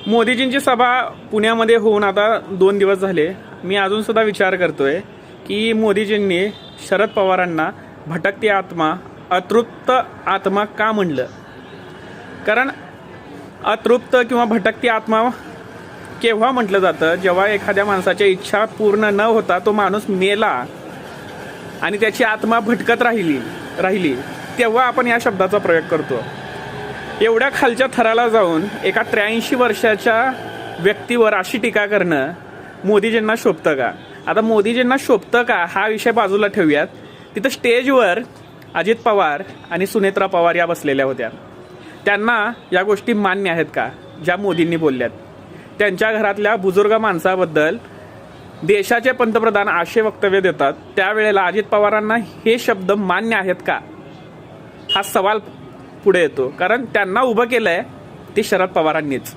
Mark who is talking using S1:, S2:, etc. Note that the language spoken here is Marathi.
S1: मोदीजींची सभा पुण्यामध्ये होऊन आता 2 दिवस झाले. मी अजून सुद्धा विचार करतोय की मोदीजींनी शरद पवारांना भटकती आत्मा, अतृप्त आत्मा का म्हणलं. कारण अतृप्त किंवा भटकती आत्मा केव्हा म्हटलं जातं, जेव्हा एखाद्या माणसाच्या इच्छा पूर्ण न होता तो माणूस मेला आणि त्याची आत्मा भटकत राहिली तेव्हा आपण या शब्दाचा प्रयोग करतो. एवढ्या खालच्या थराला जाऊन एका 83 वर्षाच्या व्यक्तीवर अशी टीका करणं मोदीजींना शोभतं का. आता मोदीजींना शोभतं का हा विषय बाजूला ठेवूयात. तिथं स्टेजवर अजित पवार आणि सुनेत्रा पवार या बसलेल्या होत्या. त्यांना या गोष्टी मान्य आहेत का ज्या मोदींनी बोलल्यात. त्यांच्या घरातल्या बुजुर्ग माणसाबद्दल देशाचे पंतप्रधान असे वक्तव्य देतात, त्यावेळेला अजित पवारांना हे शब्द मान्य आहेत का हा सवाल पुढे येतो. कारण त्यांना उभं केलंय ते शरद पवारांनीच.